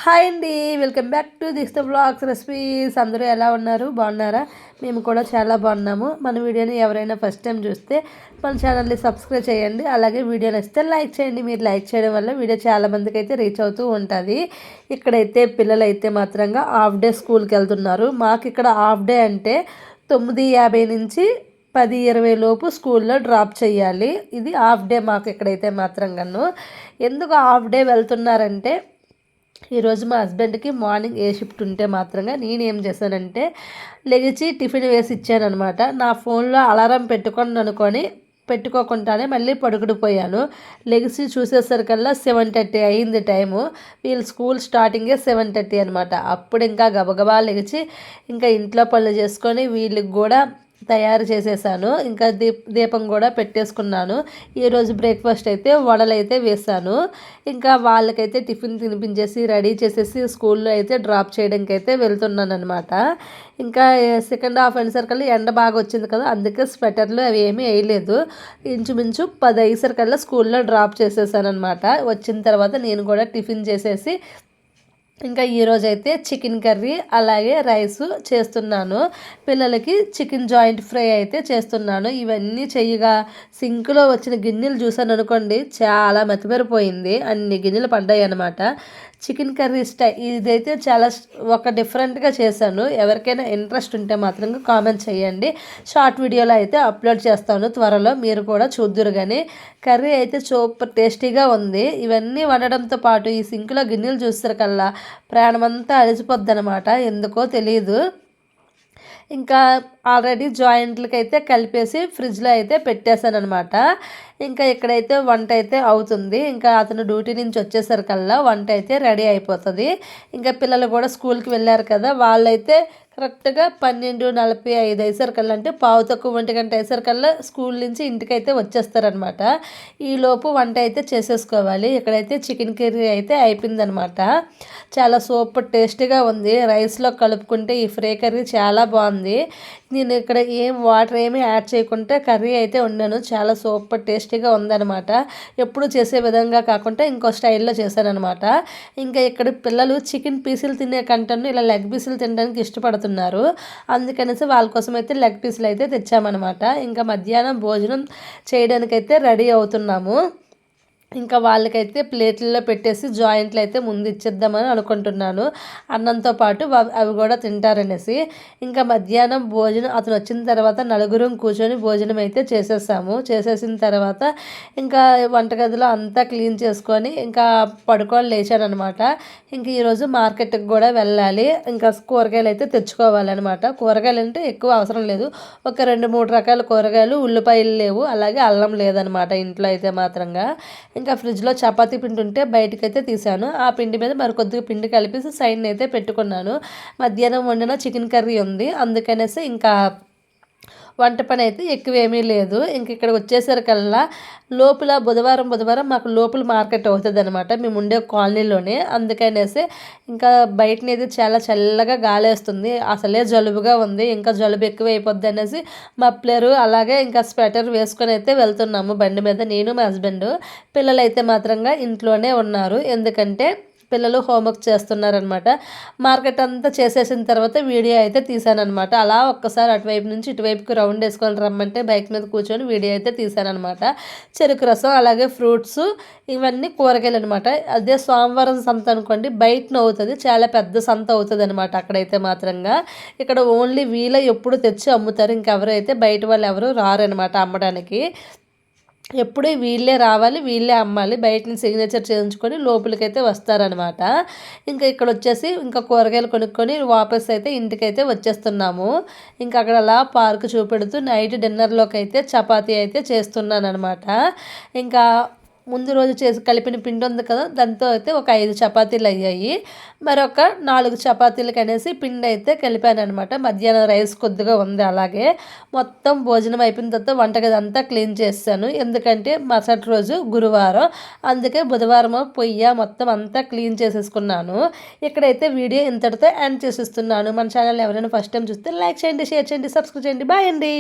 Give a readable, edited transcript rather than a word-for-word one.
Hi అండి, welcome back to this blogs recipes. అందరూ ఎలా ఉన్నారు? బాగున్నారా? మేము కూడా చాలా బాగున్నాము. మన వీడియోని ఎవరైనా ఫస్ట్ టైం చూస్తే మన ఛానల్ని సబ్స్క్రైబ్ చేయండి. అలాగే వీడియో నచ్చితే లైక్ చేయండి. మీరు లైక్ చేయడం వల్ల వీడియో చాలా మందికి అయితే రీచ్ అవుతూ ఉంటుంది. ఇక్కడైతే పిల్లలు అయితే మాత్రంగా హాఫ్ డే స్కూల్కి వెళ్తున్నారు. మాకు ఇక్కడ హాఫ్ డే అంటే 9:50 నుంచి 10:20 లోపు స్కూల్లో డ్రాప్ చేయాలి. ఇది హాఫ్ డే మాకు ఇక్కడైతే మాత్రంగాను. ఎందుకు హాఫ్ డే వెళ్తున్నారంటే, ఈరోజు మా హస్బెండ్కి మార్నింగ్ ఏ షిఫ్ట్ ఉంటే మాత్రంగా నేనేం చేశానంటే లెగిచి టిఫిన్ వేసి ఇచ్చానమాట. నా ఫోన్లో అలారం పెట్టుకోకుండానే మళ్ళీ పడుకుడిపోయాను. లెగిసి చూసేసరికల్లా 7:30 అయింది టైము. వీళ్ళు స్కూల్ స్టార్టింగే 7:30 అనమాట. అప్పుడు ఇంకా గబగబా లెగిచి ఇంకా ఇంట్లో పనులు చేసుకొని వీళ్ళకి కూడా తయారు చేసేసాను. ఇంకా దీపం కూడా పెట్టేసుకున్నాను. ఈరోజు బ్రేక్ఫాస్ట్ అయితే వడలు అయితే వేసాను. ఇంకా వాళ్ళకైతే టిఫిన్ తినిపించేసి రెడీ చేసేసి స్కూల్లో అయితే డ్రాప్ చేయడానికి అయితే వెళ్తున్నాను అనమాట. ఇంకా సెకండ్ హాఫ్ అనేసరికల్లా ఎండ బాగా వచ్చింది కదా, అందుకే స్వెటర్లు అవి ఏమీ వేయలేదు. ఇంచుమించు 10 అయ్యేసరికల్లా స్కూల్లో డ్రాప్ చేసేసాను అనమాట. వచ్చిన తర్వాత నేను కూడా టిఫిన్ చేసేసి ఇంకా ఈరోజైతే చికెన్ కర్రీ అలాగే రైసు చేస్తున్నాను. పిల్లలకి చికెన్ జాయింట్ ఫ్రై అయితే చేస్తున్నాను. ఇవన్నీ చెయ్యగా సింక్లో వచ్చిన గిన్నెలు చూసాను అనుకోండి, చాలా మెత్తమెరిపోయింది. అన్ని గిన్నెలు పడ్డాయి అనమాట. చికెన్ కర్రీ ఇదైతే చాలా ఒక డిఫరెంట్గా చేశాను. ఎవరికైనా ఇంట్రెస్ట్ ఉంటే మాత్రం కామెంట్ చేయండి. షార్ట్ వీడియోలో అయితే అప్లోడ్ చేస్తాను త్వరలో, మీరు కూడా చూద్దురు. కానీ కర్రీ అయితే సూపర్ టేస్టీగా ఉంది. ఇవన్నీ వండడంతో పాటు ఈ సింక్లో గిన్నెలు చూస్తారు ప్రాణమంతా అలసిపోద్ది అనమాట, ఎందుకో తెలియదు. ఇంకా ఆల్రెడీ జాయింట్లకి అయితే కలిపేసి ఫ్రిడ్జ్లో అయితే పెట్టేశాను అనమాట. ఇంకా ఇక్కడైతే వంట అయితే అవుతుంది. ఇంకా అతను డ్యూటీ నుంచి వచ్చేసరికల్లా వంట అయితే రెడీ అయిపోతుంది. ఇంకా పిల్లలు కూడా స్కూల్కి వెళ్ళారు కదా, వాళ్ళైతే కరెక్ట్గా 12:45 అయ్యేసరికల్లా, అంటే పావు తక్కువ 1 గంట అయ్యేసరికల్లా స్కూల్ నుంచి ఇంటికైతే వచ్చేస్తారనమాట. ఈలోపు వంట అయితే చేసేసుకోవాలి. ఇక్కడైతే చికెన్ కర్రీ అయితే అయిపోయిందనమాట. చాలా సూపర్ టేస్టీగా ఉంది. రైస్లో కలుపుకుంటే ఈ ఫ్రై కర్రీ చాలా బాగుంది. నేను ఇక్కడ వాటర్ ఏమీ యాడ్ చేయకుండా కర్రీ అయితే వండాను. చాలా సూపర్ టేస్టీగా ఉందనమాట. ఎప్పుడు చేసే విధంగా కాకుండా ఇంకో స్టైల్లో చేశానమాట. ఇంకా ఇక్కడ పిల్లలు చికెన్ పీసులు తినే కంటను ఇలా లెగ్ పీసులు తినడానికి ఇష్టపడుతున్నారు. అందుకనేసి వాళ్ళ కోసం అయితే లెగ్ పీసులు అయితే తెచ్చామన్నమాట. ఇంకా మధ్యాహ్నం భోజనం చేయడానికైతే రెడీ అవుతున్నాము. ఇంకా వాళ్ళకైతే ప్లేట్లలో పెట్టేసి జాయింట్లు అయితే ముందు ఇచ్చేద్దామని అనుకుంటున్నాను, అన్నంతో పాటు అవి కూడా తింటారనేసి. ఇంకా మధ్యాహ్నం భోజనం అతను వచ్చిన తర్వాత నలుగురం కూర్చొని భోజనం అయితే చేసేసిన తర్వాత ఇంకా వంటగదిలో అంతా క్లీన్ చేసుకొని ఇంకా పడుకొని లేచానమాట. ఇంక ఈరోజు మార్కెట్కి కూడా వెళ్ళాలి. ఇంకా కూరగాయలు అయితే తెచ్చుకోవాలన్నమాట. కూరగాయలు అంటే ఎక్కువ అవసరం లేదు, ఒక 2-3 రకాల కూరగాయలు, ఉల్లిపాయలు లేవు, అలాగే అల్లం లేదనమాట ఇంట్లో అయితే మాత్రంగా. ఇంకా ఫ్రిడ్జ్లో చపాతీ పిండి ఉంటే బయటకైతే తీసాను. ఆ పిండి మీద మరికొద్దిగా పిండి కలిపేసి సైడ్ని అయితే పెట్టుకున్నాను. మధ్యాహ్నం వండిన చికెన్ కర్రీ ఉంది, అందుకనేసి ఇంకా వంట పని అయితే ఎక్కువేమీ లేదు. ఇంక ఇక్కడ వచ్చేసరికల్లా లోపల బుధవారం మాకు లోపల మార్కెట్ అవుతుంది అనమాట, మేము ఉండే కాలనీలోనే. అందుకనేసి ఇంకా బయటనైతే చాలా చల్లగా గాలేస్తుంది, అసలే జలుబుగా ఉంది. ఇంకా జలుబు ఎక్కువ అయిపోద్ది అనేసి మఫ్లరు అలాగే ఇంకా స్వెటర్ వేసుకొని అయితే వెళ్తున్నాము బండి మీద, నేను మా హస్బెండ్. పిల్లలైతే మాత్రంగా ఇంట్లోనే ఉన్నారు, ఎందుకంటే పిల్లలు హోంవర్క్ చేస్తున్నారనమాట. మార్కెట్ అంతా చేసేసిన తర్వాత వీడియో అయితే తీసానమాట. అలా ఒక్కసారి అటువైపు నుంచి ఇటువైపుకి రౌండ్ వేసుకొని రమ్మంటే బైక్ మీద కూర్చొని వీడియో అయితే తీసానమాట. చెరుకు రసం అలాగే ఫ్రూట్స్ ఇవన్నీ కూరగాయలు అనమాట. అదే సోమవారం సంత అనుకోండి, బయటన అవుతుంది, చాలా పెద్ద సంత అవుతుంది అనమాట అక్కడైతే మాత్రంగా. ఇక్కడ ఓన్లీ వీళ్ళే ఎప్పుడు తెచ్చి అమ్ముతారు, ఇంకెవరైతే బయట వాళ్ళు ఎవరు రారనమాట అమ్మడానికి. ఎప్పుడు వీళ్ళే రావాలి, వీళ్ళే అమ్మాలి. బయట నుంచి సిగ్నేచర్ చేయించుకొని లోపలికైతే వస్తారనమాట. ఇంకా ఇక్కడ వచ్చేసి ఇంకా కూరగాయలు కొనుక్కొని వాపస్ అయితే ఇంటికైతే వచ్చేస్తున్నాము. ఇంకా అక్కడ అలా పార్క్ చూపెడుతూ నైట్ డిన్నర్లోకి అయితే చపాతీ అయితే చేస్తున్నాను అనమాట. ఇంకా ముందు రోజు చేసి కలిపిన పిండి ఉంది కదా, దాంతో అయితే ఒక 5 చపాతీలు అయ్యాయి. మరొక 4 చపాతీలకు అనేసి పిండి అయితే కలిపాను అనమాట. మధ్యాహ్నం రైస్ కొద్దిగా ఉంది. అలాగే మొత్తం భోజనం అయిపోయిన తర్వాత వంటగది అంతా క్లీన్ చేస్తాను, ఎందుకంటే మరుసటి రోజు గురువారం, అందుకే బుధవారం పొయ్యి మొత్తం అంతా క్లీన్ చేసేసుకున్నాను. ఇక్కడైతే వీడియో ఇంతటితో ఎండ్ చేసేస్తున్నాను. మన ఛానల్ ఎవరైనా ఫస్ట్ టైం చూస్తే లైక్ చేయండి, షేర్ చేయండి, సబ్స్క్రైబ్ చేయండి. బాయ్ అండి.